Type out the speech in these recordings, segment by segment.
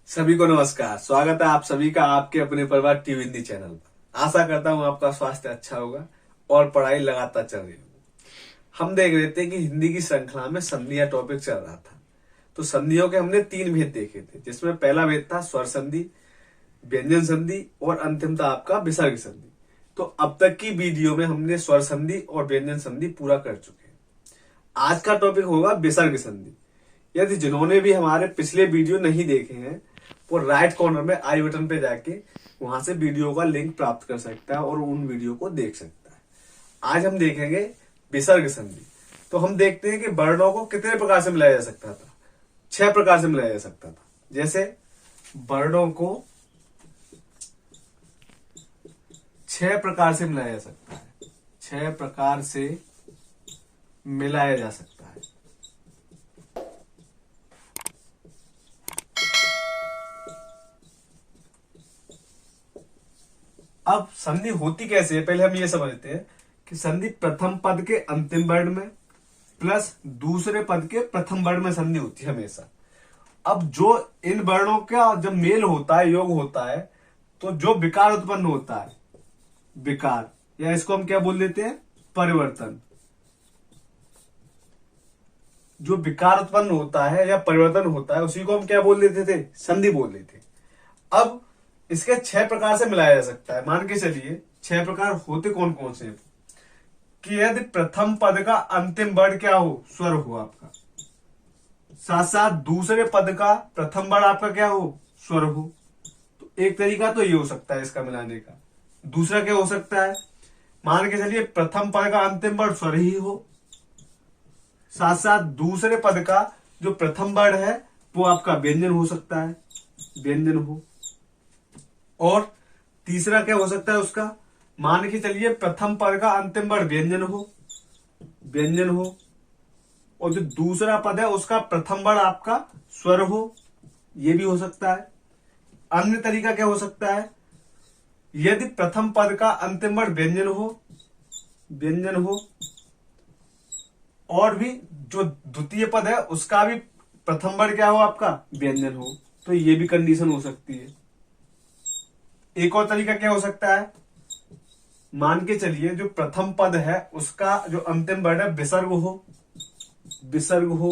सभी को नमस्कार। स्वागत है आप सभी का आपके अपने परिवार टीवी हिंदी चैनल पर। आशा करता हूँ आपका स्वास्थ्य अच्छा होगा और पढ़ाई लगातार चल रही होगी। हम देख रहे थे कि हिंदी की श्रृंखला में संधियां टॉपिक चल रहा था। तो संधियों के हमने 3 भेद देखे थे, जिसमें पहला भेद था स्वर संधि, व्यंजन संधि और अंतिम था आपका विसर्ग संधि। तो अब तक की वीडियो में हमने स्वर संधि और व्यंजन संधि पूरा कर चुके हैं। आज का टॉपिक होगा विसर्ग संधि। यदि जिन्होंने भी हमारे पिछले वीडियो नहीं देखे हैं वो राइट कॉर्नर में आई बटन पे जाके वहां से वीडियो का लिंक प्राप्त कर सकता है और उन वीडियो को देख सकता है। आज हम देखेंगे विसर्ग संधि। तो हम देखते हैं कि वर्णों को कितने प्रकार से मिलाया जा सकता था। 6 प्रकार से मिलाया जा सकता था। जैसे वर्णों को 6 प्रकार से मिलाया जा सकता है। 6 प्रकार से मिलाया जा सकता है। अब संधि होती कैसे है, पहले हम ये समझते हैं कि संधि प्रथम पद के अंतिम वर्ण में प्लस दूसरे पद के प्रथम वर्ण में संधि होती है हमेशा। अब जो इन वर्णों का जब मेल होता है, योग होता है, तो जो विकार उत्पन्न होता है, विकार या इसको हम क्या बोल देते हैं, परिवर्तन। जो विकार उत्पन्न होता है या परिवर्तन होता है उसी को हम क्या बोल देते थे, संधि बोल देते थे। अब इसके 6 प्रकार से मिलाया जा सकता है। मान के चलिए 6 प्रकार होते कौन कौन से, कि यदि प्रथम पद का अंतिम वर्ण क्या हो, स्वर हो आपका, साथ साथ दूसरे पद का प्रथम वर्ण आपका क्या हो, स्वर हो। तो एक तरीका तो ये हो सकता है इसका मिलाने का। दूसरा क्या हो सकता है, मान के चलिए प्रथम पद का अंतिम वर्ण स्वर ही हो, साथ साथ दूसरे पद का जो प्रथम वर्ण है वो आपका व्यंजन हो सकता है, व्यंजन हो। और तीसरा क्या हो सकता है उसका, मान के चलिए प्रथम पद का अंतिम वर्ण व्यंजन हो, व्यंजन हो, और जो दूसरा पद है उसका प्रथम वर्ण आपका स्वर हो, ये भी हो सकता है। अन्य तरीका क्या हो सकता है, यदि प्रथम पद का अंतिम वर्ण व्यंजन हो, व्यंजन हो, और भी जो द्वितीय पद है उसका भी प्रथम वर्ण क्या हो आपका, व्यंजन हो, तो ये भी कंडीशन हो सकती है। एक और तरीका क्या हो सकता है, मान के चलिए जो प्रथम पद है उसका जो अंतिम वर्ण है विसर्ग हो, विसर्ग हो,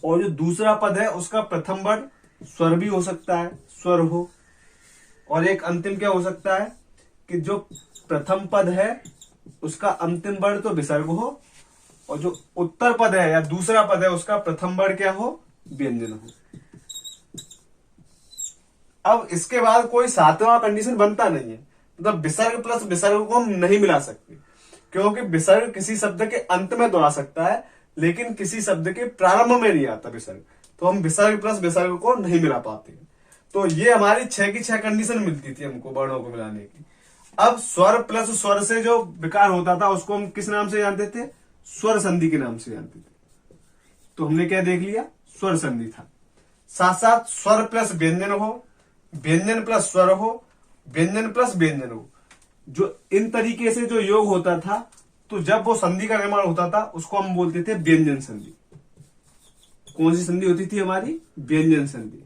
और जो दूसरा पद है उसका प्रथम वर्ण स्वर भी हो सकता है, स्वर हो। और एक अंतिम क्या हो सकता है कि जो प्रथम पद है उसका अंतिम वर्ण तो विसर्ग हो, और जो उत्तर पद है या दूसरा पद है उसका प्रथम वर्ण क्या हो, व्यंजन हो। अब इसके बाद कोई 7वां कंडीशन बनता नहीं है, मतलब विसर्ग प्लस विसर्ग को हम नहीं मिला सकते, क्योंकि विसर्ग किसी शब्द के अंत में तो आ सकता है लेकिन किसी शब्द के प्रारंभ में नहीं आता विसर्ग। तो हम विसर्ग प्लस विसर्ग को नहीं मिला पाते। तो ये हमारी 6 की 6 कंडीशन मिलती थी हमको वर्णों को मिलाने की। अब स्वर प्लस स्वर से जो विकार होता था उसको हम किस नाम से जानते थे, स्वर संधि के नाम से जानते थे। तो हमने क्या देख लिया, स्वर संधि था। साथ साथ स्वर प्लस व्यंजन हो, व्यंजन प्लस स्वर हो, व्यंजन प्लस व्यंजन हो, जो इन तरीके से जो योग होता था, तो जब वो संधि का निर्माण होता था उसको हम बोलते थे व्यंजन संधि। कौन सी संधि होती थी हमारी, व्यंजन संधि।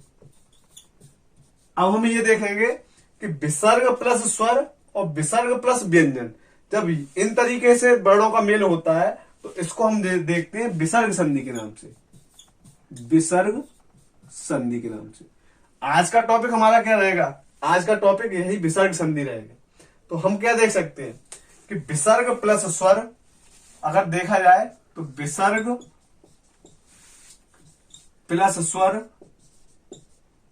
अब हम ये देखेंगे कि विसर्ग प्लस स्वर और विसर्ग प्लस व्यंजन, जब इन तरीके से वर्णों का मेल होता है तो इसको हम देखते हैं विसर्ग संधि के नाम से, विसर्ग संधि के नाम से। आज का टॉपिक हमारा क्या रहेगा, आज का टॉपिक यही विसर्ग संधि रहेगा। तो हम क्या देख सकते हैं कि विसर्ग प्लस स्वर अगर देखा जाए तो विसर्ग प्लस स्वर।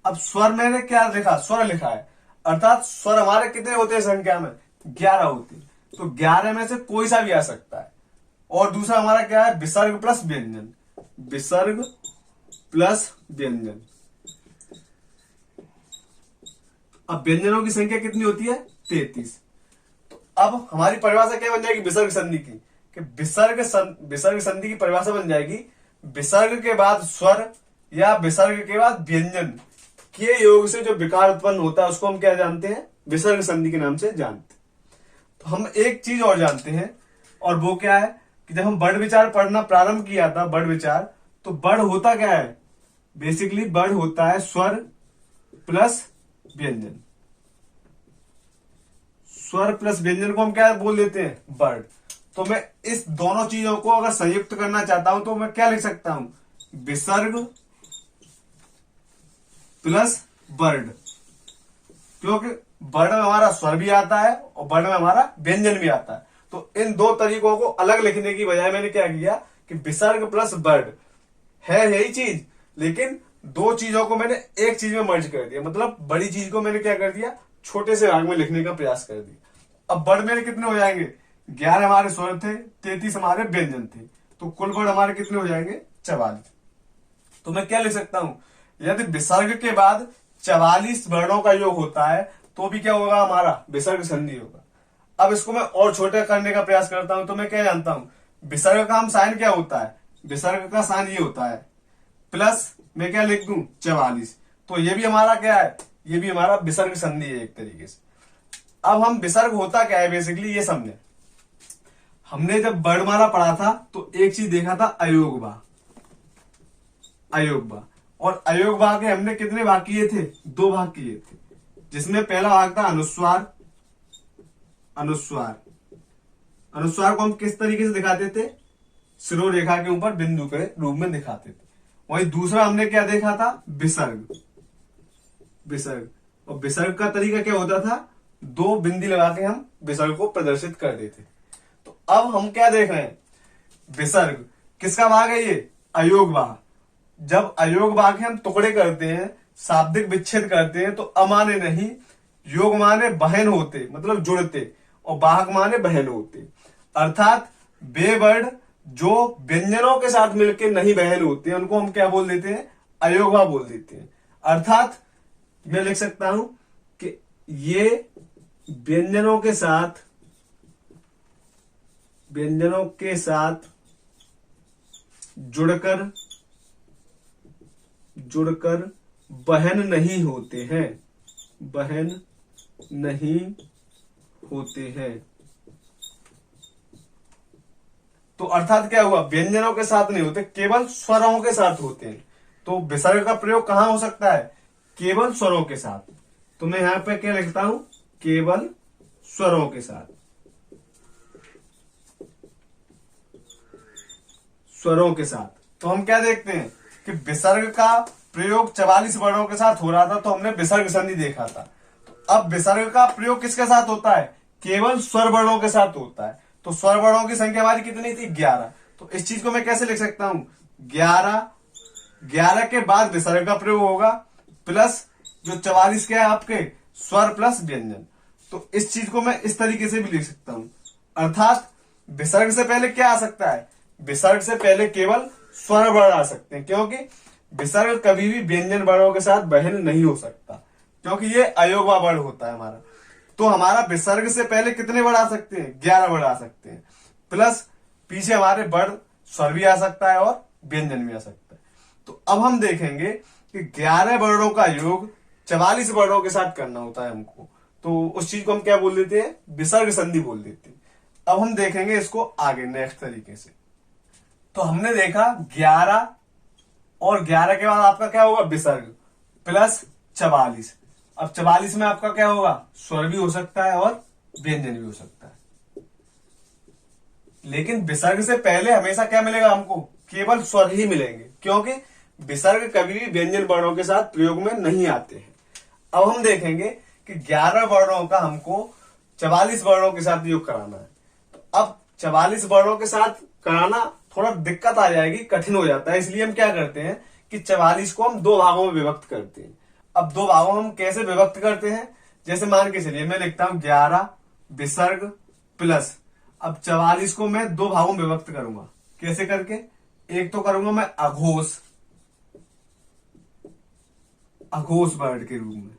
अब स्वर मैंने क्या लिखा, स्वर लिखा है, अर्थात स्वर हमारे कितने होते हैं संख्या में, 11 होते हैं। तो 11 में से कोई सा भी आ सकता है। और दूसरा हमारा क्या है, विसर्ग प्लस व्यंजन, विसर्ग प्लस व्यंजन। अब व्यंजनों की संख्या कितनी होती है, 33। तो अब हमारी परिभाषा क्या बन जाएगी विसर्ग संधि की, कि विसर्ग संधि की परिभाषा बन जाएगी विसर्ग के बाद स्वर या विसर्ग के बाद व्यंजन के योग से जो विकार उत्पन्न होता है उसको हम क्या जानते हैं, विसर्ग संधि के नाम से जानते हैं। तो हम एक चीज और जानते हैं, और वो क्या है कि जब हम वर्ण विचार पढ़ना प्रारंभ किया था, वर्ण विचार, तो वर्ण होता क्या है, बेसिकली वर्ड होता है स्वर प्लस व्यंजन। स्वर प्लस व्यंजन को हम क्या बोल देते हैं? वर्ड। तो मैं इस दोनों चीजों को अगर संयुक्त करना चाहता हूं तो मैं क्या लिख सकता हूं? विसर्ग प्लस वर्ड। क्योंकि वर्ड में हमारा स्वर भी आता है और वर्ड में हमारा व्यंजन भी आता है। तो इन दो तरीकों को अलग लिखने की बजाय मैंने क्या किया कि विसर्ग प्लस वर्ड है यही चीज, लेकिन दो चीजों को मैंने एक चीज में मर्ज कर दिया। मतलब बड़ी चीज को मैंने क्या कर दिया? छोटे से भाग में लिखने का प्रयास कर दिया। अब वर्ड मेरे कितने हो जाएंगे? 11 हमारे स्वर थे, 33 हमारे व्यंजन थे, तो कुल वर्ड हमारे कितने हो जाएंगे? 44। तो मैं क्या लिख सकता हूं? यदि विसर्ग के बाद 44 वर्णों का योग होता है तो भी क्या होगा? हमारा विसर्ग संधि होगा। अब इसको मैं और छोटा करने का प्रयास करता हूं तो मैं क्या जानता हूं? विसर्ग का हम साइन क्या होता है? विसर्ग का साइन ये होता है, प्लस मैं क्या लिख दूं? 44। तो ये भी हमारा क्या है? ये भी हमारा विसर्ग संधि है एक तरीके से। अब हम विसर्ग होता क्या है बेसिकली ये समझे। हमने जब वर्णमाला पढ़ा था तो एक चीज देखा था, अयोगवा। अयोगवा और अयोगवा के हमने कितने भाग किए थे? 2 भाग किए थे, जिसमें पहला भाग था अनुस्वार। अनुस्वार अनुस्वार को हम किस तरीके से दिखाते थे? शिरोरेखा के ऊपर बिंदु के रूप में दिखाते थे। वही दूसरा हमने क्या देखा था? विसर्ग। विसर्ग और विसर्ग का तरीका क्या होता था? 2 बिंदी लगा के हम विसर्ग को प्रदर्शित कर देते। तो अब हम क्या देख रहे हैं? विसर्ग किसका भाग है? ये अयोग भाग। जब अयोग भाग के हम टुकड़े करते हैं, शाब्दिक विच्छेद करते हैं, तो अमाने नहीं, योग माने बहन होते, मतलब जुड़ते, और बाहक माने बहन होते। अर्थात वे वर्ड जो व्यंजनों के साथ मिलकर नहीं बहन होते हैं उनको हम क्या बोल देते हैं? अयोगवा बोल देते हैं। अर्थात मैं लिख सकता हूं कि ये व्यंजनों के साथ जुड़कर बहन नहीं होते हैं। बहन नहीं होते हैं। तो अर्थात क्या हुआ? व्यंजनों के साथ नहीं होते, केवल स्वरों के साथ होते हैं। तो विसर्ग का प्रयोग कहां हो सकता है? केवल स्वरों के साथ। तो मैं यहां पे क्या लिखता हूं? केवल स्वरों के साथ। स्वरों के साथ। तो हम क्या देखते हैं कि विसर्ग का प्रयोग 44 वर्णों के साथ हो रहा था, तो हमने विसर्ग संधि देखा था। तो अब विसर्ग का प्रयोग किसके साथ होता है? केवल स्वर वर्णों के साथ होता है। तो स्वर वर्णों की संख्या हमारी कितनी थी? 11। तो इस चीज को मैं कैसे लिख सकता हूं? 11 के बाद विसर्ग का प्रयोग होगा, प्लस जो 44 के है आपके स्वर प्लस व्यंजन। तो इस चीज को मैं इस तरीके से भी लिख सकता हूं। अर्थात विसर्ग से पहले क्या आ सकता है? विसर्ग से पहले केवल स्वर वर्ण आ सकते हैं, क्योंकि विसर्ग कभी भी व्यंजन वर्णों के साथ बहन नहीं हो सकता, क्योंकि ये अयोगवा वर्ण होता है हमारा। तो हमारा विसर्ग से पहले कितने वर्ण आ सकते हैं? 11 वर्ण आ सकते हैं, प्लस पीछे हमारे वर्ण स्वर भी आ सकता है और व्यंजन भी आ सकता है। तो अब हम देखेंगे कि 11 वर्णों का योग 44 वर्णों के साथ करना होता है हमको। तो उस चीज को हम क्या बोल देते हैं? विसर्ग संधि बोल देते हैं। अब हम देखेंगे इसको आगे नेक्स्ट तरीके से। तो हमने देखा 11 और 11 के बाद आपका क्या होगा? विसर्ग प्लस 44। अब 44 में आपका क्या होगा? स्वर भी हो सकता है और व्यंजन भी हो सकता है। लेकिन विसर्ग से पहले हमेशा क्या मिलेगा हमको? केवल स्वर ही मिलेंगे, क्योंकि विसर्ग कभी भी व्यंजन वर्णों के साथ प्रयोग में नहीं आते हैं। अब हम देखेंगे कि 11 वर्णों का हमको 44 वर्णों के साथ योग कराना है। तो अब 44 वर्णों के साथ कराना थोड़ा दिक्कत आ जाएगी, कठिन हो जाता है। इसलिए हम क्या करते हैं कि 44 को हम 2 भागों में विभक्त करते हैं। अब 2 भागों में हम कैसे विभक्त करते हैं? जैसे मान के चलिए मैं लिखता हूं 11 विसर्ग प्लस, अब 44 को मैं 2 भागों में विभक्त करूंगा। कैसे करके? एक तो करूंगा मैं अघोष वर्ण के रूप में,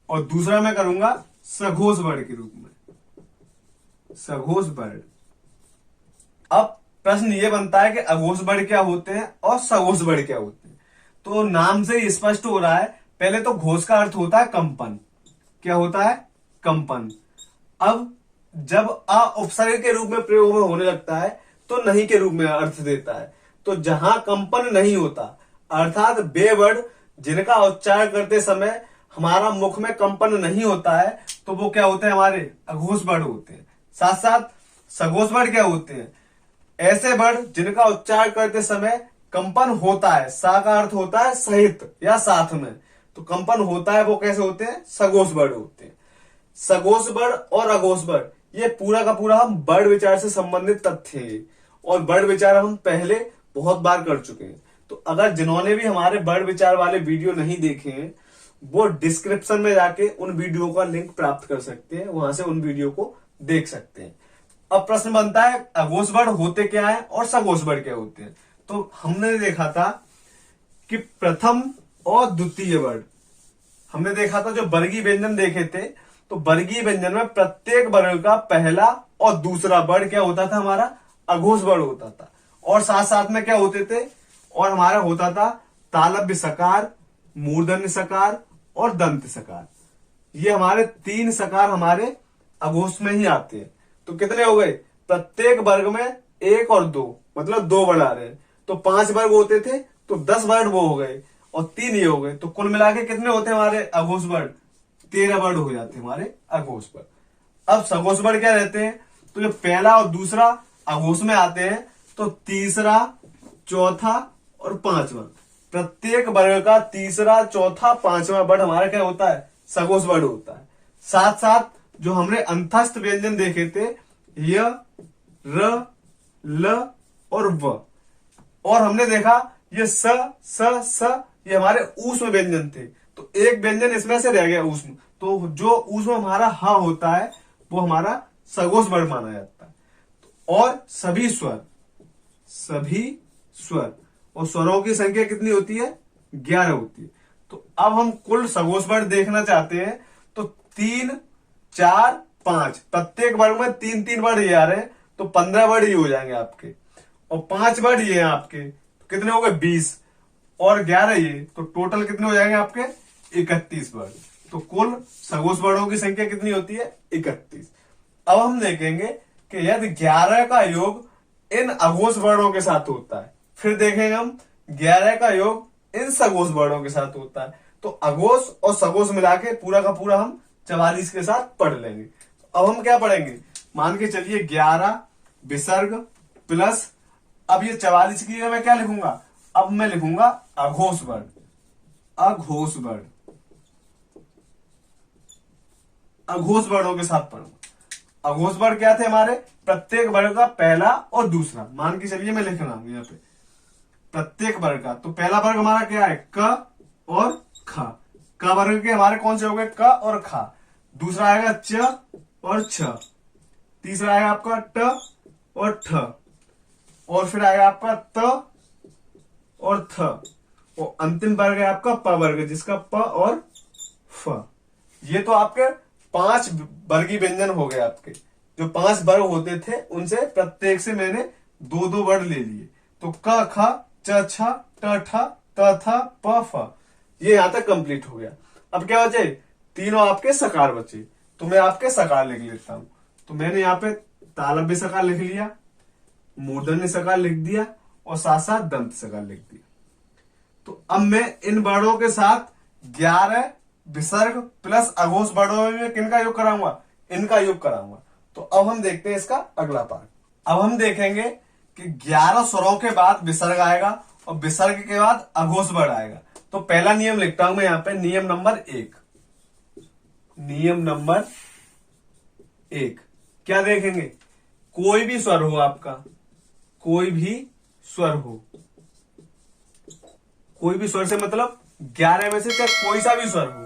और दूसरा मैं करूंगा सघोष वर्ण के रूप में, सघोष वर्ण। अब प्रश्न ये बनता है कि अघोष वर्ण क्या होते हैं और सघोष वर्ण क्या होते हैं। तो नाम से ही स्पष्ट हो रहा है, पहले तो घोष का अर्थ होता है कंपन। क्या होता है? कंपन। अब जब अ उपसर्ग के रूप में प्रयोग में होने लगता है तो नहीं के रूप में अर्थ देता है। तो जहां कंपन नहीं होता, अर्थात वे वर्ड जिनका उच्चारण करते समय हमारा मुख में कंपन नहीं होता है तो वो क्या होते हैं, हमारे अघोष वर्ड होते हैं। साथ साथ सघोष वर्ड क्या होते हैं, ऐसे वर्ड जिनका उच्चारण करते समय कंपन होता है, सा का अर्थ होता है सहित या साथ में, तो कंपन होता है वो कैसे होते हैं, सघोष वर्ड होते हैं। सघोष वर्ड और अघोष वर्ड ये पूरा का पूरा हम वर्ण विचार से संबंधित तथ्य हैं, और वर्ण विचार हम पहले बहुत बार कर चुके हैं। तो अगर जिन्होंने भी हमारे वर्ण विचार वाले वीडियो नहीं देखे हैं वो डिस्क्रिप्शन में जाके उन वीडियो का लिंक प्राप्त कर सकते हैं, वहां से उन वीडियो को देख सकते हैं। अब प्रश्न बनता है अघोष वर्ड होते क्या है और सघोष वर्ड क्या होते हैं। तो हमने देखा था कि प्रथम और द्वितीय वर्ड, हमने देखा था जो वर्गीय व्यंजन देखे थे, तो वर्गीय व्यंजन में प्रत्येक वर्ग का पहला और दूसरा वर्ड क्या होता था, हमारा अघोष वर्ड होता था। और साथ साथ में क्या होते थे, और हमारा होता था तालव्य सकार, मूर्धन्य सकार और दंत सकार। ये हमारे 3 सकार हमारे अघोष में ही आते हैं। तो कितने हो गए, प्रत्येक वर्ग में 1 और 2, मतलब 2 वर्ड आ रहे हैं। तो 5 वर्ग होते थे तो 10 वर्ड वो हो गए और 3 ये हो गए, तो कुल मिला के कितने होते हैं हमारे अघोष वर्ड, 13 वर्ड हो जाते हैं हमारे अघोष वर्ड। अब सघोष वर्ड क्या रहते हैं, तो जो पहला और दूसरा अघोष में आते हैं तो तीसरा, चौथा और पांचवा, प्रत्येक वर्ग का तीसरा, चौथा, पांचवा वर्ड हमारा क्या होता है, सघोष वर्ड होता है। साथ साथ जो हमने अंतस्थ व्यंजन देखे थे य, र, ल और व, और हमने देखा ये स, स ये हमारे ऊष्म व्यंजन थे। तो एक व्यंजन इसमें से रह गया ऊष्म, तो जो ऊष्म हमारा ह होता है वो हमारा सघोष वर्ड माना जाता है। और सभी स्वर और स्वरों की संख्या कितनी होती है, 11 होती है। तो अब हम कुल सघोष वर्ड देखना चाहते हैं, तो 3, 4, 5, प्रत्येक वर्ग में 3-3 वर्ड ये आ रहे हैं, तो 15 वर्ड ये हो जाएंगे आपके, और 5 वर्ड ये हैं आपके, तो कितने हो गए 20, और 11 ये, तो टोटल कितने हो जाएंगे आपके 31 वर्ड। तो कुल सघोष वर्डों की संख्या कितनी होती है, 31। अब हम देखेंगे कि यदि 11 का योग इन अघोष वर्णों के साथ होता है, फिर देखेंगे हम 11 का योग इन सघोष वर्णों के साथ होता है, तो अघोष और सघोष मिला के पूरा का पूरा हम 44 के साथ पढ़ लेंगे। अब हम क्या पढ़ेंगे, मान के चलिए 11 विसर्ग प्लस, अब ये 44 की जगह मैं क्या लिखूंगा, अब मैं लिखूंगा अघोष वर्ड, अघोष वर्ड, अघोष वर्णों के साथ पढ़ूंगा। अघोष वर्ड क्या थे हमारे, प्रत्येक वर्ग का पहला और दूसरा, मान के चलिए मैं लिख रहा हूं यहाँ पे प्रत्येक वर्ग का, तो पहला वर्ग हमारा क्या है, क और ख, क वर्ग के हमारे कौन से हो गए, क और ख, दूसरा आएगा च और छ, तीसरा आएगा आपका ट और ठ, और फिर आएगा आपका त और थ, और अंतिम वर्ग है आपका प वर्ग, जिसका प और फ। ये तो आपके 5 वर्गीय व्यंजन हो गए आपके, जो 5 वर्ग होते थे उनसे प्रत्येक से मैंने 2-2 वर्ड ले लिए। तो क ख च छ ट ठ त थ प फ, ये यहां तक कंप्लीट हो गया। अब क्या बचे, तीनों आपके सकार बचे, तो मैं आपके सकार लिख लेता हूं। तो मैंने यहाँ पे तालव्य सकार लिख लिया, मूर्धन्य सकार लिख दिया, और साथ साथ दंत सकार लिख दिया। तो अब मैं इन वर्णों के साथ 11 विसर्ग प्लस अघोष वर्णों में किनका योग कराऊंगा, इनका योग कराऊंगा। तो अब हम देखते हैं इसका अगला पार्ट। अब हम देखेंगे कि 11 स्वरों के बाद विसर्ग आएगा और विसर्ग के बाद अघोष वर्ण आएगा। तो पहला नियम लिखता हूं मैं यहाँ पे, नियम नंबर 1। नियम नंबर 1 क्या देखेंगे, कोई भी स्वर हो आपका, कोई भी स्वर हो, कोई भी स्वर से मतलब 11 में से चाहे कोई सा भी स्वर हो,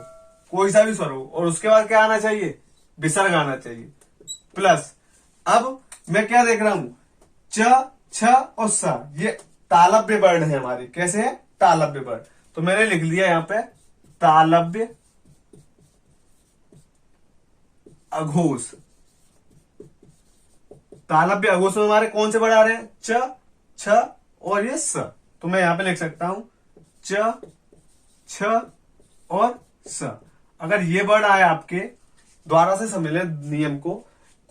कोई सा भी स्वर हो, और उसके बाद क्या आना चाहिए, विसर्ग आना चाहिए। प्लस अब मैं क्या देख रहा हूं, च छ और स, ये तालव्य वर्ण है हमारे। कैसे है, तालव्य वर्ण। तो मैंने लिख दिया यहां पे तालव्य अघोष। तालव्य अघोष में हमारे कौन से वर्ण आ रहे हैं, च छ और ये स। तो मैं यहां पे लिख सकता हूं च छ और स। अगर ये वर्ण आए आपके, द्वारा से समझ लें नियम को,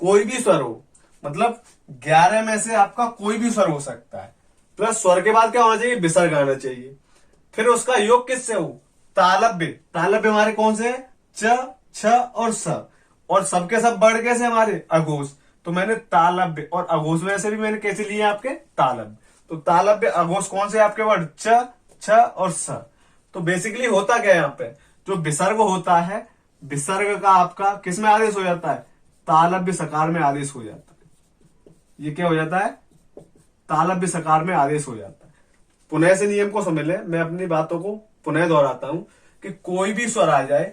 कोई भी स्वर हो, मतलब 11 में से आपका कोई भी स्वर हो सकता है, प्लस स्वर के बाद क्या होना चाहिए, विसर्ग आना चाहिए। फिर उसका योग किससे हो, तालव्य। तालव्य हमारे कौन से हैं, च, छ और स, और सबके सब बढ़ कैसे हमारे, अघोष। तो मैंने तालव्य और अघोष में से भी मैंने कैसे लिए आपके, तालव्य। तो तालव्य अघोष कौन से आपके वर्ड, च, छ और स। तो बेसिकली होता क्या है यहाँ पे, जो विसर्ग होता है, विसर्ग का आपका किस में आदेश हो जाता है, तालव्य सकार में आदेश हो जाता है। ये क्या हो जाता है, तालव्य सकार में आदेश हो जाता है। पुनः से नियम को समझ ले, मैं अपनी बातों को पुनः दोहराता हूं कि कोई भी स्वर आ जाए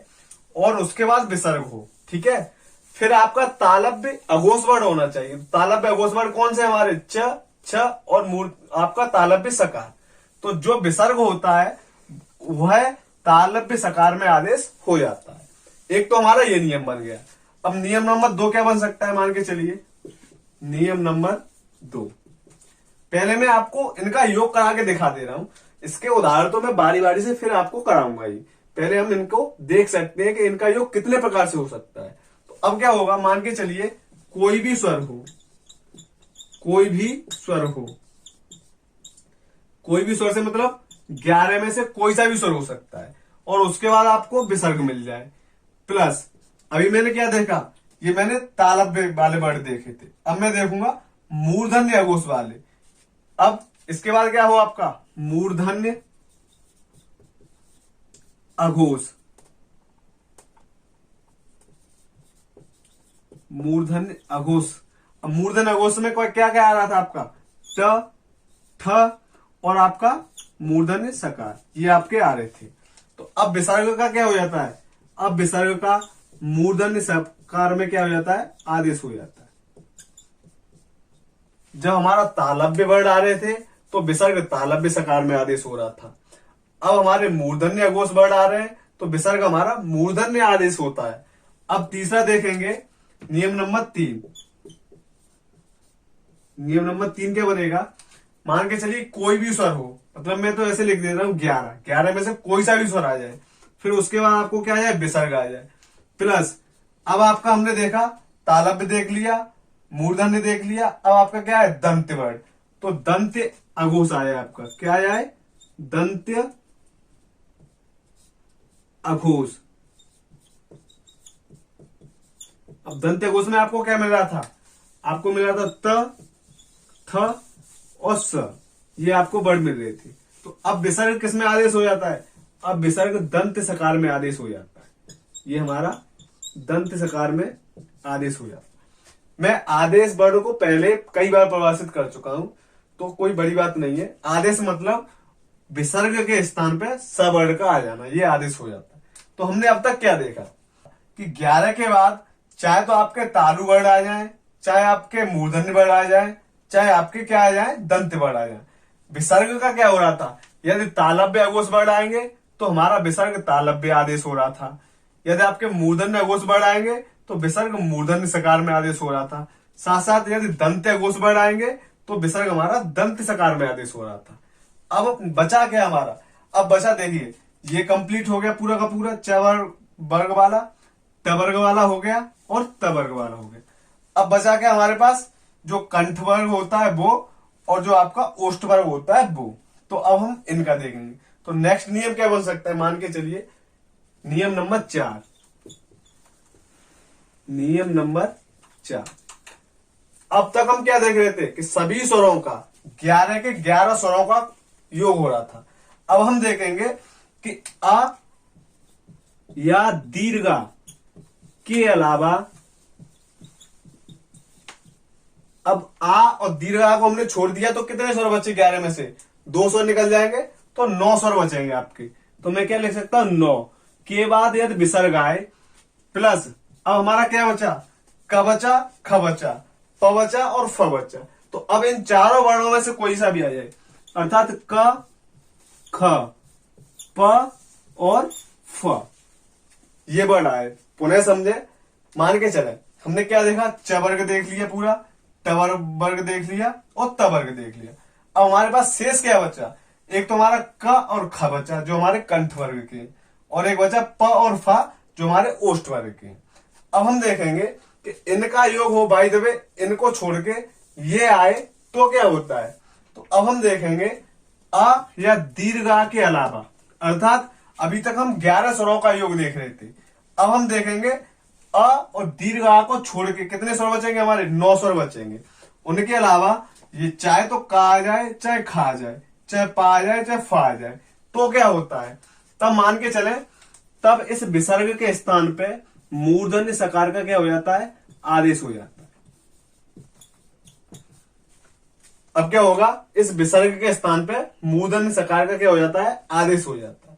और उसके बाद विसर्ग हो, ठीक है, फिर आपका तालव्य अघोष वर्ण होना चाहिए। तालव्य अघोष वर्ण कौन से हमारे, च, छ और आपका तालव्य सकार। तो जो विसर्ग होता है वह तालव्य सकार में आदेश हो जाता है। एक तो हमारा ये नियम बन गया। अब नियम नंबर 2 क्या बन सकता है, मान के चलिए नियम नंबर 2। पहले मैं आपको इनका योग करा के दिखा दे रहा हूं, इसके उदाहरण तो मैं बारी बारी से फिर आपको कराऊंगा ही। पहले हम इनको देख सकते हैं कि इनका योग कितने प्रकार से हो सकता है। तो अब क्या होगा, मान के चलिए कोई भी स्वर हो, कोई भी स्वर हो, कोई भी स्वर से मतलब 11 में से कोई सा भी स्वर हो सकता है, और उसके बाद आपको विसर्ग मिल जाए। प्लस अभी मैंने क्या देखा, ये मैंने तालव्य वाले वर्ड देखे थे, अब मैं देखूंगा मूर्धन्य अघोष वाले। अब इसके बाद क्या हो आपका, मूर्धन्य अघोष, मूर्धन्य अघोष। अब मूर्धन्य अघोष में क्या क्या आ रहा था आपका, ट, ठ और आपका मूर्धन्य सकार, ये आपके आ रहे थे। तो अब विसर्ग का क्या हो जाता है, अब विसर्ग का मूर्धन्य सकार में क्या हो जाता है, आदेश हो जाता है। जब हमारा तालव्य वर्ण आ रहे थे तो विसर्ग तालव्य सकार में आदेश हो रहा था। अब हमारे मूर्धन्य अघोष वर्ण आ रहे हैं तो विसर्ग हमारा मूर्धन्य आदेश होता है। अब तीसरा देखेंगे, नियम नंबर 3। नियम नंबर 3 क्या बनेगा, मान के चलिए कोई भी स्वर हो, मतलब मैं तो ऐसे लिख दे रहा हूं 11 में से कोई सा भी स्वर आ जाए, फिर उसके बाद आपको क्या आ जाए, विसर्ग आ जाए। प्लस अब आपका हमने देखा तालव्य देख लिया, मूर्धन्य देख लिया, अब आपका क्या है, दंत्य वर्ण। तो दंत्य अघोष आया आपका, क्या आया है, दंत्य अघोष। अब दंत्य अघोष में आपको क्या मिल रहा था, आपको मिल रहा था त, थ और स, ये आपको वर्ण मिल रहे थे। तो अब विसर्ग किस में आदेश हो जाता है, अब विसर्ग दंत्य सकार में आदेश हो जाता है। ये हमारा दंत्य सकार में आदेश हो जाता है। मैं आदेश वर्ण को पहले कई बार परिभाषित कर चुका हूं, तो कोई बड़ी बात नहीं है। आदेश मतलब विसर्ग के स्थान पे सवर्ण का आ जाना, ये आदेश हो जाता है। तो हमने अब तक क्या देखा कि 11 के बाद चाहे तो आपके तालु वर्ण आ जाए, चाहे आपके मूर्धन्य वर्ण आ जाए, चाहे आपके क्या आ जाए, दंत्य वर्ण आ जाए। विसर्ग का क्या हो रहा था, यदि तालव्य अघोष वर्ण आएंगे तो हमारा विसर्ग तालव्य आदेश हो रहा था, यदि आपके मूर्धन्य अघोष वर्ण आएंगे तो विसर्ग मूर्धन्य सकार में आदेश हो रहा था। साथ साथ यदि दंत्य अघोष वर्ण आएंगे तो विसर्ग हमारा दंत्य सकार में आदेश हो रहा था। अब बचा क्या हमारा, अब बचा देखिए, ये कंप्लीट हो गया पूरा का पूरा, च वर्ग वाला, ट वर्ग वाला हो गया और त वर्ग वाला हो गया। अब बचा क्या हमारे पास, जो कंठ वर्ग होता है वो, और जो आपका ओष्ठ वर्ग होता है वो। तो अब हम इनका देखेंगे। तो नेक्स्ट नियम क्या बन सकता है, मान के चलिए नियम नंबर 4। नियम नंबर 4। अब तक हम क्या देख रहे थे कि सभी स्वरों का 11 के 11 स्वरों का योग हो रहा था। अब हम देखेंगे कि अ या दीर्घा के अलावा, अब आ और दीर्घा को हमने छोड़ दिया तो कितने स्वर बचे, 11 में से 2 स्वर निकल जाएंगे तो 9 स्वर बचेंगे आपके। तो मैं क्या लिख सकता हूं, 9 के बाद यदि विसर्ग आए, प्लस अब हमारा क्या बचा, क बचा, ख बचा, प बचा और फ बचा। तो अब इन चारों वर्णों में से कोई सा भी आ जाए, अर्थात क, ख, प और फ, ये वर्ण आए। पुनः समझे, मान के चले, हमने क्या देखा, च वर्ग देख लिया पूरा, ट वर्ग देख लिया और त वर्ग देख लिया। अब हमारे पास शेष क्या बचा, एक तो हमारा क और ख बचा जो हमारे कंठ वर्ग के, और एक बचा प और फ जो हमारे ओष्ठ वर्ग के। अब हम देखेंगे कि इनका योग हो, बाय द वे इनको छोड़ के ये आए तो क्या होता है। तो अब हम देखेंगे अ या दीर्घ आ के अलावा, अर्थात अभी तक हम 11 स्वरों का योग देख रहे थे। अब हम देखेंगे अ और दीर्घ आ को छोड़ के कितने स्वर बचेंगे हमारे, 9 स्वर बचेंगे। उनके अलावा ये चाहे तो का आ जाए, चाहे खा आ जाए, चाहे पा आ जाए, चाहे फा आ जाए, तो क्या होता है, तब मान के चले, तब इस विसर्ग के स्थान पे मूर्धन्य सकार का क्या हो जाता है, आदेश हो जाता है। अब क्या होगा, इस विसर्ग के स्थान पे मूर्धन्य सकार का क्या हो जाता है, आदेश हो जाता है।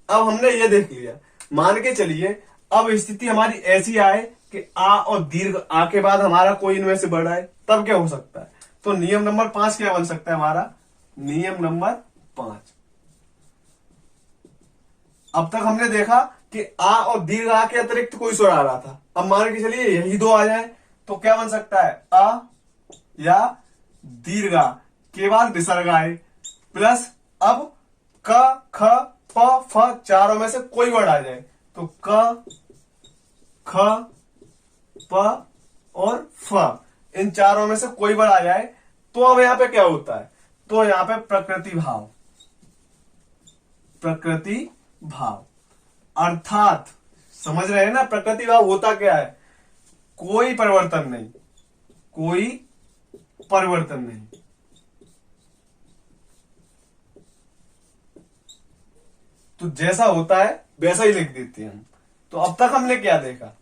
अब हमने ये देख लिया, मान के चलिए अब स्थिति हमारी ऐसी आए कि आ और दीर्घ आ के बाद हमारा कोई इनमें से बड़ा है, तब क्या हो सकता है। तो नियम नंबर 5 क्या बन सकता है हमारा, नियम नंबर 5। अब तक हमने देखा कि आ और दीर्घ आ के अतिरिक्त कोई स्वर आ रहा था। अब मान के चलिए यही दो आ जाए तो क्या बन सकता है, अ या दीर्घ आ के बाद विसर्ग आए प्लस अब क ख प फ चारों में से कोई वर्ड आ जाए, तो क ख प और फ इन चारों में से कोई वर्ड आ जाए, तो अब यहां पे क्या होता है, तो यहां पे प्रकृति भाव, प्रकृति भाव अर्थात समझ रहे हैं ना, प्रकृति भाव होता क्या है, कोई परिवर्तन नहीं, कोई परिवर्तन नहीं। तो जैसा होता है वैसा ही लिख देते हैं हम। तो अब तक हमने क्या देखा,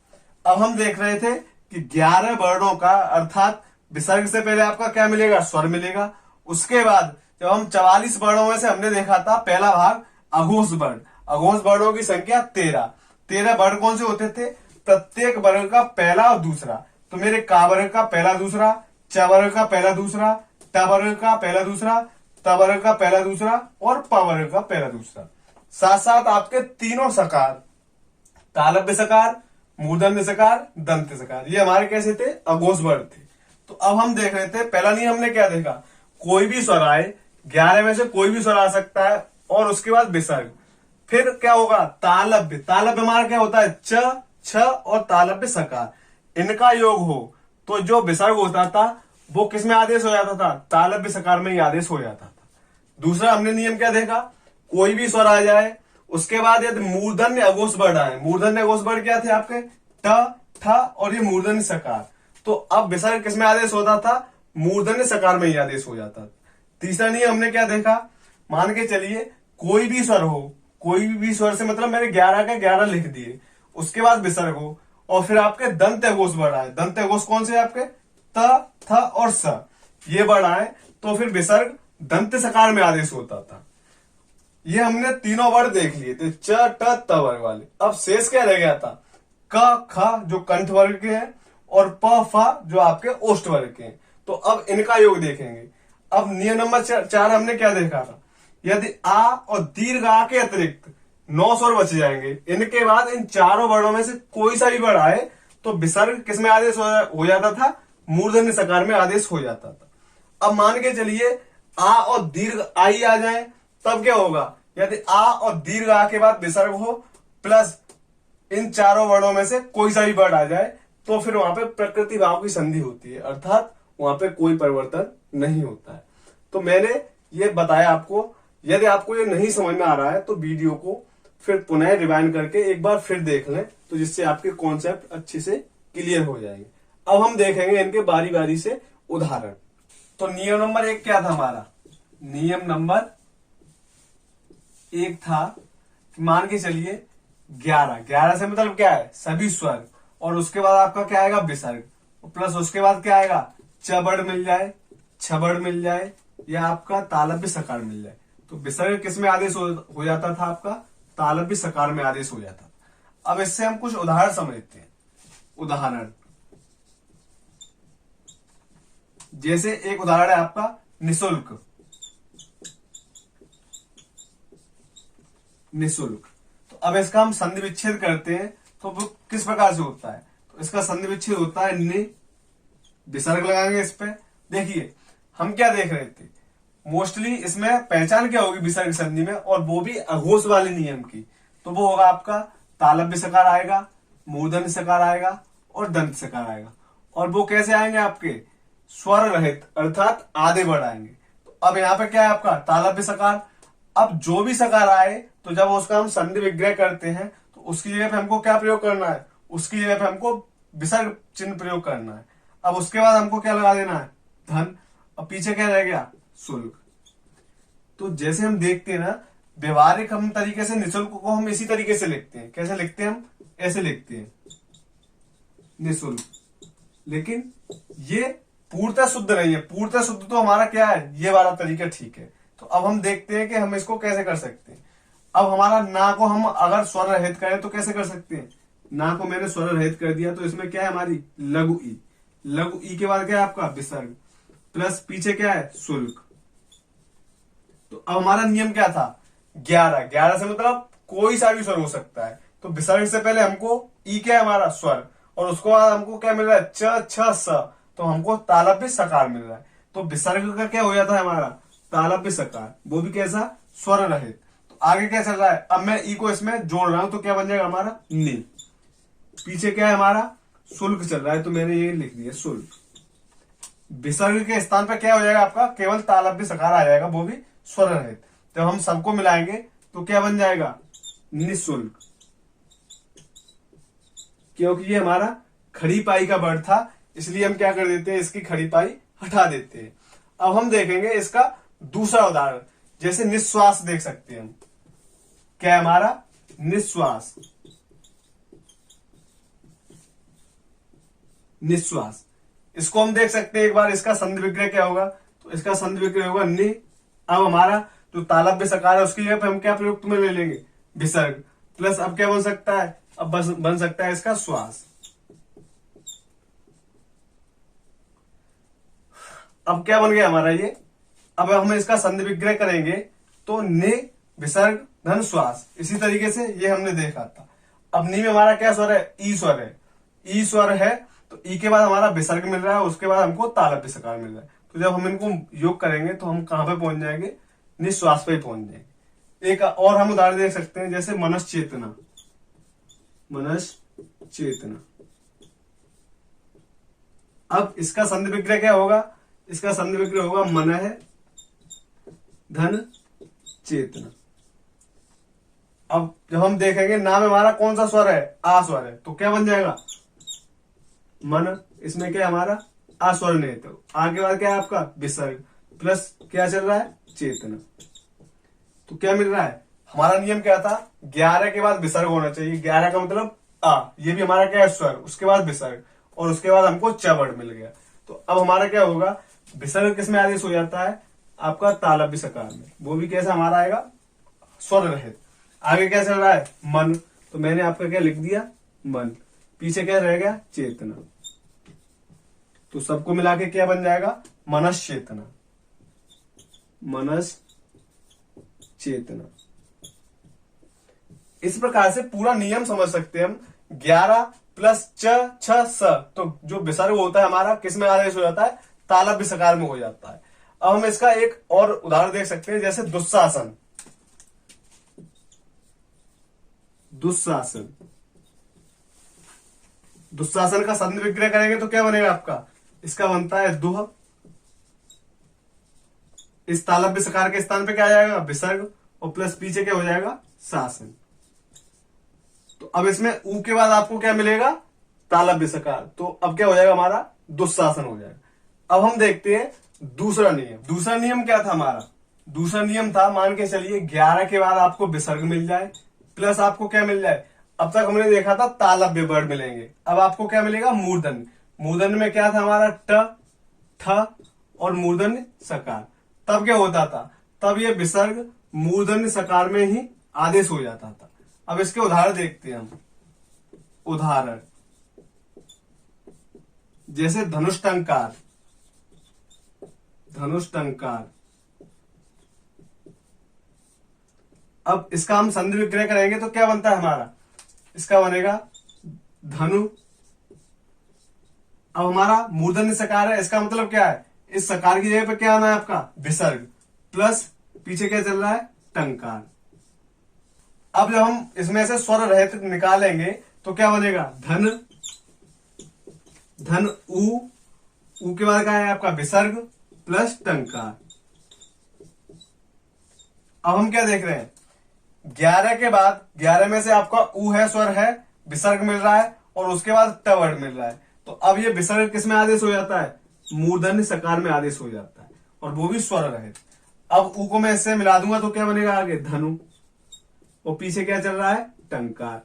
अब हम देख रहे थे कि 11 वर्णों का अर्थात विसर्ग से पहले आपका क्या मिलेगा, स्वर मिलेगा। उसके बाद जब हम 44 वर्णों में से हमने देखा था पहला भाग अघोष वर्ण, अघोष वर्णों की संख्या 13 वर्ण कौन से होते थे, प्रत्येक वर्ग का पहला और दूसरा। तो मेरे का वर्ग का पहला दूसरा, च वर्ग का पहला दूसरा, ट वर्ग का पहला दूसरा, त वर्ग का पहला दूसरा और प वर्ग का पहला दूसरा। साथ साथ आपके तीनों सकार, तालव्य सकार, मूर्धन्य सकार, दंत सकार, ये हमारे कैसे थे, अघोष वर्ण थे। तो अब हम देख रहे थे, पहला नियम हमने क्या देखा, कोई भी स्वर आए, 11 में से कोई भी स्वर आ सकता है और उसके बाद विसर्ग। फिर क्या होगा, तालव्य, तालव्य हमारा क्या होता है, च छ और तालव्य सकार, इनका योग हो तो जो विसर्ग होता था वो किस में आदेश हो जाता था, तालव्य सकार में ही आदेश हो जाता था। दूसरा हमने नियम क्या देखा, कोई भी स्वर आ जाए उसके बाद यदि मूर्धन्य अघोष वर्ण आए, मूर्धन्य अघोष वर्ण क्या थे आपके, ट ठ और ये मूर्धन्य सकार, तो अब विसर्ग किसमें आदेश होता था, मूर्धन्य सकार में ही आदेश हो जाता था। तीसरा नियम हमने क्या देखा, मान के चलिए कोई भी स्वर हो, कोई भी स्वर से मतलब मैंने 11 के 11 लिख दिए, उसके बाद विसर्ग हो और फिर आपके दंत अघोष वर्ण आए, दंत अघोष कौन से आपके, त थ और स, ये वर्ण आए तो फिर विसर्ग दंत सकार में आदेश होता था। ये हमने तीनों वर्ण देख लिए थे, च ट त वर्ग वाले। अब शेष क्या रह गया था, क ख जो कंठ वर्ग के हैं और प फ जो आपके ओष्ठ वर्ग के हैं। तो अब इनका योग देखेंगे। अब नियम नंबर 4 हमने क्या देखा था, यदि आ और दीर्घ आ के अतिरिक्त 9 स्वर बच जाएंगे, इनके बाद इन चारों वर्णों में से कोई सा भी वर्ण आए तो विसर्ग किसमें आदेश हो जाता था, मूर्धन्य सकार में आदेश हो जाता था। अब मान के चलिए आ और दीर्घ आई आ जाए, तब क्या होगा, यदि आ और दीर्घ आ के बाद विसर्ग हो प्लस इन चारों वर्णों में से कोई सा भी वर्ण आ जाए तो फिर वहां पे प्रकृति भाव की संधि होती है, अर्थात वहां पे कोई परिवर्तन नहीं होता है। तो मैंने ये बताया आपको। यदि आपको ये नहीं समझ में आ रहा है तो वीडियो को फिर पुनः रिवाइंड करके एक बार फिर देख लें, तो जिससे आपके कॉन्सेप्ट अच्छे से क्लियर हो जाएंगे। अब हम देखेंगे इनके बारी बारी से उदाहरण। तो नियम नंबर 1 क्या था हमारा, नियम नंबर 1 था कि मान के चलिए 11 से मतलब क्या है, सभी स्वर, और उसके बाद आपका क्या आएगा, विसर्ग, प्लस उसके बाद क्या आएगा, च वर्ण मिल जाए, छ वर्ण मिल जाए या आपका तालव्य सकार मिल जाए। तो विसर्ग किसमें आदेश हो जाता था आपका, तालव्य सकार में आदेश हो जाता था। अब इससे हम कुछ उदाहरण समझते हैं। उदाहरण जैसे एक उदाहरण है आपका निशुल्क, निशुल्क। तो अब इसका हम संधि विच्छेद करते हैं तो वो किस प्रकार से होता है, तो इसका संधि विच्छेद होता है नि, विसर्ग लगाएंगे इस पे। देखिए हम क्या देख रहे थे, मोस्टली इसमें पहचान क्या होगी विसर्ग संधि में, और वो भी अघोष वाले नियम की। तो वो होगा आपका तालव्य सकार आएगा, मूर्धन्य सकार आएगा और दंत सकार आएगा। और वो कैसे आएंगे आपके, स्वर रहित, अर्थात आधे वर्ण आएंगे। तो अब यहाँ पे क्या है आपका तालव्य सकार। अब जो भी सकार आए तो जब उसका हम संधि विग्रह करते हैं तो उसकी जगह पे हमको क्या प्रयोग करना है, उसकी जगह पे हमको विसर्ग चिन्ह प्रयोग करना है। अब उसके बाद हमको क्या लगा देना है, धन। अब पीछे क्या रह गया, शुल्क। तो जैसे हम देखते हैं ना, व्यवहारिक हम तरीके से निःशुल्क को हम इसी तरीके से लिखते हैं। कैसे लिखते हैं, हम ऐसे लिखते हैं निःशुल्क। लेकिन ये पूर्णतः शुद्ध नहीं है। पूर्णतः शुद्ध तो हमारा क्या है, ये वाला तरीका ठीक है। तो अब हम देखते हैं कि हम इसको कैसे कर सकते हैं। अब हमारा ना को हम अगर स्वर रहित करें तो कैसे कर सकते हैं, ना को मैंने स्वर रहित कर दिया तो इसमें क्या है हमारी लघु ई। लघु ई के बाद क्या है आपका विसर्ग, प्लस पीछे क्या है शुल्क। तो अब हमारा नियम क्या था, 11। 11 से मतलब कोई सा भी स्वर हो सकता है। तो विसर्ग से पहले हमको ई क्या है हमारा स्वर, और उसके बाद हमको क्या मिल रहा है, च छ स। तो हमको तालव्य सकार मिल रहा है। तो विसर्ग का क्या हो जाता है हमारा, तालव्य सकार, वो भी कैसा, स्वर रहित। तो आगे क्या चल रहा है, अब मैं ई को इसमें जोड़ रहा हूं तो क्या बन जाएगा हमारा नी। पीछे क्या है हमारा शुल्क चल रहा है, तो मैंने ये लिख दिया शुल्क। विसर्ग के स्थान पर क्या हो जाएगा आपका, केवल तालव्य सकार आ जाएगा, वो भी स्वर रहित। जब हम सबको मिलाएंगे तो क्या बन जाएगा, निःशुल्क। क्योंकि ये हमारा खड़ी पाई का वर्ड था, इसलिए हम क्या कर देते हैं, इसकी खड़ी पाई हटा देते हैं। अब हम देखेंगे इसका दूसरा उदाहरण। जैसे निश्वास देख सकते हैं हम, क्या है हमारा निश्वास। निश्वास, इसको हम देख सकते हैं एक बार, इसका संधि विग्रह क्या होगा, तो इसका संधि विग्रह होगा नि। अब हमारा जो तालव्य सकार है उसकी जगह पे हम क्या प्रयुक्त में ले लेंगे, विसर्ग, प्लस अब क्या बन सकता है, अब बन सकता है इसका श्वास। अब क्या बन गया हमारा ये, अब हम इसका संधि विग्रह करेंगे तो नि विसर्ग धन श्वास। इसी तरीके से ये हमने देखा था। अब नी में हमारा क्या स्वर है, ई स्वर है। ई स्वर है तो ई के बाद हमारा विसर्ग मिल रहा है, उसके बाद हमको तालव्य सकार मिल रहा है। तो जब हम इनको योग करेंगे तो हम कहां पे पहुंच जाएंगे, निश्वास पे पहुंच जाएंगे। एक और हम उदाहरण देख सकते हैं, जैसे मनश्चेतना। मनश्चेतना, अब इसका संधि विग्रह क्या होगा, इसका संधि विग्रह होगा मन है धन चेतना। अब जब हम देखेंगे नाम हमारा कौन सा स्वर है, आ स्वर है, तो क्या बन जाएगा मन। इसमें क्या हमारा आ स्वर नहीं, तो आगे बाद क्या है आपका विसर्ग, प्लस क्या चल रहा है चेतना। तो क्या मिल रहा है, हमारा नियम क्या था, 11 के बाद विसर्ग होना चाहिए। 11 का मतलब आ, ये भी हमारा क्या है स्वर, उसके बाद विसर्ग, और उसके बाद हमको च वर्ड मिल गया। तो अब हमारा क्या होगा, विसर्ग किसमें आदेश हो जाता है आपका तालव्य सकार में, वो भी कैसा हमारा आएगा स्वर रहित। आगे क्या चल रहा है मन, तो मैंने आपका क्या लिख दिया मन। पीछे क्या रह गया चेतना। तो सबको मिला के क्या बन जाएगा मनश्चेतना। मनस चेतना। इस प्रकार से पूरा नियम समझ सकते हैं हम। 11 प्लस च छ स, तो जो विसर्ग होता है हमारा किस में आदेश हो जाता है, तालव्य सकार में हो जाता है। अब हम इसका एक और उदाहरण देख सकते हैं, जैसे दुस्शासन। दुस्शासन, दुस्शासन का संधि विग्रह करेंगे तो क्या बनेगा आपका, इसका बनता है दुह। इस तालव्य सकार के स्थान पे क्या आ जाएगा विसर्ग, और प्लस पीछे क्या हो जाएगा शासन। तो अब इसमें ऊ के बाद आपको क्या मिलेगा तालव्य सकार, तो अब क्या हो जाएगा हमारा दुस्शासन हो जाएगा। अब हम देखते हैं दूसरा नियम। दूसरा नियम क्या था हमारा, दूसरा नियम था, मान के चलिए 11 के बाद आपको विसर्ग मिल जाए, प्लस आपको क्या मिल जाए, अब तक हमने देखा था तालव्य वर्ड मिलेंगे, अब आपको क्या मिलेगा मूर्धन। मूर्धन में क्या था हमारा ट ठ और मूर्धन सकार। तब क्या होता था, तब ये विसर्ग मूर्धन सकार में ही आदेश हो जाता था। अब इसके उदाहरण देखते हैं हम। उदाहरण जैसे धनुष्टंकार। धनुष्टंकार, अब इसका हम संधि विग्रह करेंगे तो क्या बनता है हमारा, इसका बनेगा धनु। अब हमारा मूर्धन्य सकार है, इसका मतलब क्या है, इस सकार की जगह पे क्या आना है आपका विसर्ग, प्लस पीछे क्या चल रहा है टंकार। अब जब हम इसमें से स्वर रहित निकालेंगे तो क्या बनेगा धन। धन ऊ के बाद क्या है आपका विसर्ग प्लस टंकार। अब हम क्या देख रहे हैं, 11 के बाद 11 में से आपका ऊ है, स्वर है, विसर्ग मिल रहा है और उसके बाद ट वर्ड मिल रहा है। तो अब ये विसर्ग किस में आदेश हो जाता है? मूर्धन्य सकार में आदेश हो जाता है, और वो भी स्वर रहित। अब ऊ को मैं इससे मिला दूंगा तो क्या बनेगा आगे? धनु। और पीछे क्या चल रहा है? टंकार।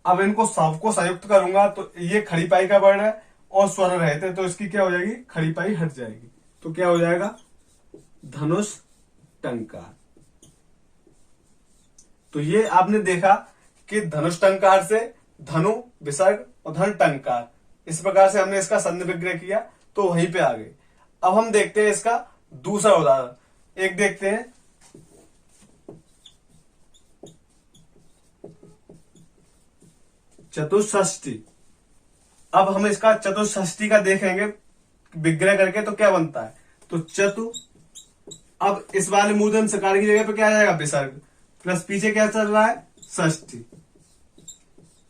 अब इनको सबको संयुक्त करूंगा तो ये खड़ी पाई का वर्ण है और स्वर रहित है, तो इसकी क्या हो जाएगी? खड़ी पाई हट जाएगी, तो क्या हो जाएगा? धनुष टंकार। तो ये आपने देखा कि धनुष टंकार से धनु, विसर्ग और धन टंकार, इस प्रकार से हमने इसका संधि विग्रह किया, तो वहीं पे आ गए। अब हम देखते हैं इसका दूसरा उदाहरण। एक देखते हैं, चतुष्षष्ठी। अब हम इसका चतुष्षष्ठी का देखेंगे विग्रह करके तो क्या बनता है। तो चतु, अब इस वाले मूर्धन सकार की जगह पे क्या आ जाएगा? विसर्ग, प्लस पीछे क्या चल रहा है? षष्ठी।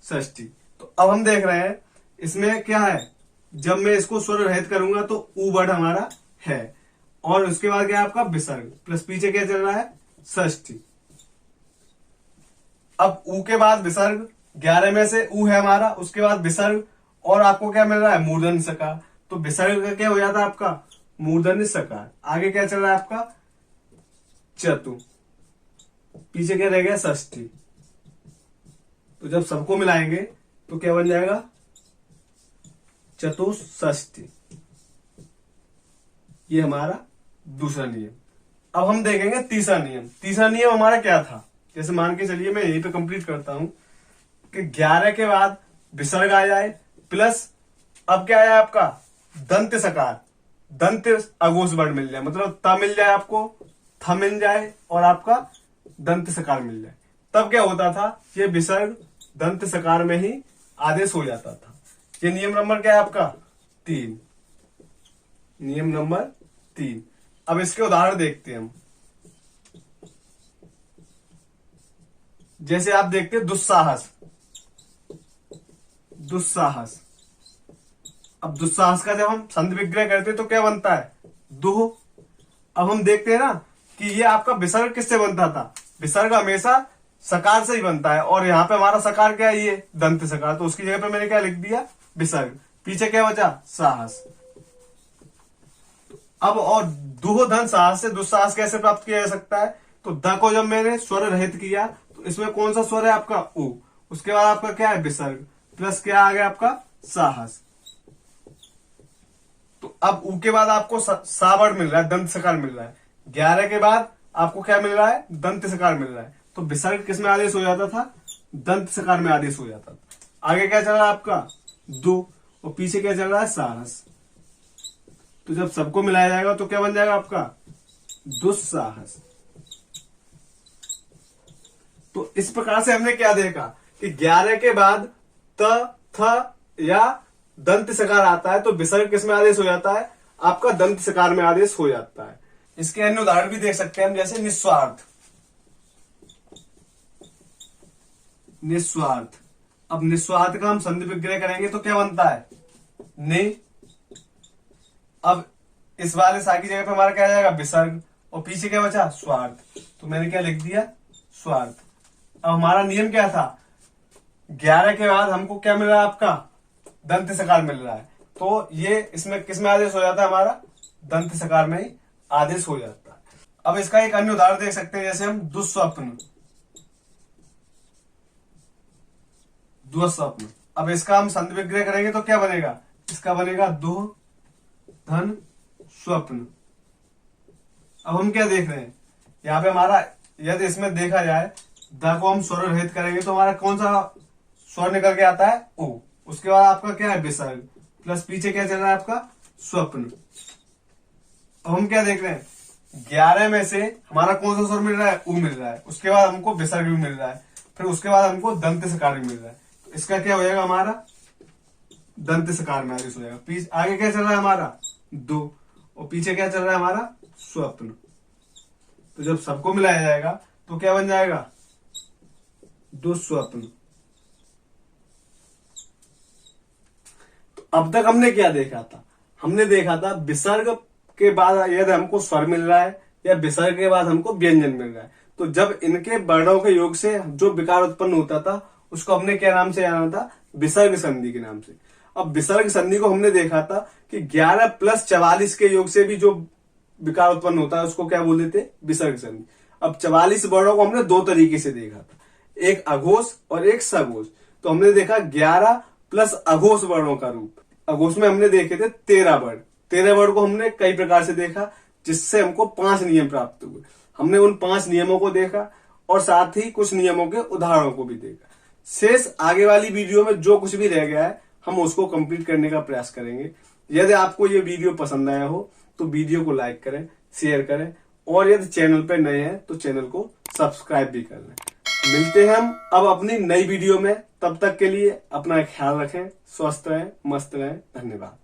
षष्ठी। तो अब हम देख रहे हैं इसमें क्या है, जब मैं इसको स्वर रहित करूंगा तो ऊ वर्ड हमारा है, और उसके बाद क्या है आपका? विसर्ग, प्लस पीछे क्या चल रहा है? षष्ठी। अब ऊ के बाद विसर्ग, 11 में से ऊ है हमारा, उसके बाद विसर्ग, और आपको क्या मिल रहा है? मूर्धन्य सकार। तो विसर्ग का क्या हो जाता है आपका? मूर्धन्य सकार। आगे क्या चल रहा है आपका? चतु, पीछे क्या रह गया? षष्ठी। तो जब सबको मिलाएंगे तो क्या बन जाएगा? चतुष्षष्ठी। ये हमारा दूसरा नियम। अब हम देखेंगे तीसरा नियम। तीसरा नियम हमारा क्या था? जैसे मान के चलिए मैं यहीं पे कंप्लीट करता हूं कि 11 के बाद विसर्ग आ जाए, प्लस अब क्या आया आपका? दंत सकार, दंत अघोष वर्ण मिल जाए, मतलब त मिल जाए आपको, थ मिल जाए और आपका दंत सकार मिल जाए। तब क्या होता था? ये विसर्ग दंत सकार में ही आदेश हो जाता था। ये नियम नंबर क्या है आपका? 3। नियम नंबर 3। अब इसके उदाहरण देखते हैं हम। जैसे आप देखते हैं दुस्साहस। दुस्साहस, अब दुस्साहस का जब हम संधि विग्रह करते हैं तो क्या बनता है? दुह। अब हम देखते हैं ना कि ये आपका विसर्ग किससे बनता था? विसर्ग हमेशा सकार से ही बनता है, और यहाँ पे हमारा सकार क्या है? ये दंत सकार। तो उसकी जगह पे मैंने क्या लिख दिया? विसर्ग। पीछे क्या बचा? साहस। अब और दुह धन साहस से दुस्साहस कैसे प्राप्त किया जा सकता है? तो द को जब मैंने स्वर रहित किया तो इसमें कौन सा स्वर है आपका? उ। उसके बाद आपका क्या है? विसर्ग, प्लस क्या आ गया आपका? साहस। तो अब ऊ के बाद आपको सा वर्ड मिल रहा है, दंत सकार मिल रहा है। 11 के बाद आपको क्या मिल रहा है? दंत सकार मिल रहा है। तो विसर्ग किस में आदेश हो जाता था? दंत सकार में आदेश हो जाता था। आगे क्या चल रहा है आपका? दु, और पीछे क्या चल रहा है? साहस। तो जब सबको मिलाया जाएगा तो क्या बन जाएगा आपका? दुस्साहस। तो इस प्रकार से हमने क्या देखा कि 11 के बाद त, थ या दंत सकार आता है तो विसर्ग किस में आदेश हो जाता है? आपका दंत सकार में आदेश हो जाता है। इसके अन्य उदाहरण भी देख सकते हैं हम, जैसे निस्वार्थ। निस्वार्थ, अब निस्वार्थ का हम संधि विग्रह करेंगे तो क्या बनता है? नि। अब इस वाले सा की जगह पे हमारा क्या आ जाएगा? विसर्ग, और पीछे क्या बचा? स्वार्थ। तो मैंने क्या लिख दिया? स्वार्थ। अब हमारा नियम क्या था? 11 के बाद हमको क्या मिल रहा है आपका? दंत सकार मिल रहा है। तो ये इसमें किस में आदेश हो जाता है हमारा? दंत सकार में ही आदेश हो जाता है। अब इसका एक अन्य उदाहरण देख सकते हैं, जैसे हम दुस्वप्न। दुस्वप्न, अब इसका हम संधि विग्रह करेंगे तो क्या बनेगा? इसका बनेगा दुह धन स्वप्न। अब हम क्या देख रहे हैं यहाँ पे हमारा, यदि इसमें देखा जाए द को हम स्वर रहित करेंगे तो हमारा कौन सा स्वर निकल के आता है? ओ। उसके बाद आपका क्या है? विसर्ग, प्लस पीछे क्या चल रहा है आपका? स्वप्न। अब हम क्या देख रहे हैं? 11 में से हमारा कौन सा स्वर मिल रहा है? ऊ मिल रहा है। उसके बाद हमको विसर्ग भी मिल रहा है, फिर उसके बाद हमको दंत सकार भी मिल रहा है। तो इसका क्या हो जाएगा? हमारा दंत सकार में आदेश हो जाएगा। आगे क्या चल रहा है हमारा? दो, और पीछे क्या चल रहा है हमारा? स्वप्न। तो जब सबको मिलाया जाएगा तो क्या बन जाएगा? दुस्वप्न। तो अब तक हमने क्या देखा था? हमने देखा था विसर्ग के बाद यदि हमको स्वर मिल रहा है या विसर्ग के बाद हमको व्यंजन मिल रहा है तो जब इनके वर्णों के योग से जो विकार उत्पन्न होता था उसको हमने क्या नाम से जाना था, विसर्ग संधि के नाम से। अब विसर्ग संधि को हमने देखा था कि 11 + 44 के योग से भी जो विकार उत्पन्न होता है उसको क्या बोलते थे, विसर्ग संधि। अब 44 वर्णों को हमने 2 तरीके से देखा था, एक अघोष और एक सघोष। तो हमने देखा 11 + अघोष वर्णों का रूप। अघोष में हमने देखे थे 13 वर्ण। 13 वर्ण को हमने कई प्रकार से देखा जिससे हमको 5 नियम प्राप्त हुए। हमने उन 5 नियमों को देखा और साथ ही कुछ नियमों के उदाहरणों को भी देखा। शेष आगे वाली वीडियो में जो कुछ भी रह गया है हम उसको कंप्लीट करने का प्रयास करेंगे। यदि आपको ये वीडियो पसंद आया हो तो वीडियो को लाइक करें, शेयर करें और यदि चैनल पर नए हैं तो चैनल को सब्सक्राइब भी कर लें। मिलते हैं हम अब अपनी नई वीडियो में। तब तक के लिए अपना ख्याल रखें, स्वस्थ रहें, मस्त रहें। धन्यवाद।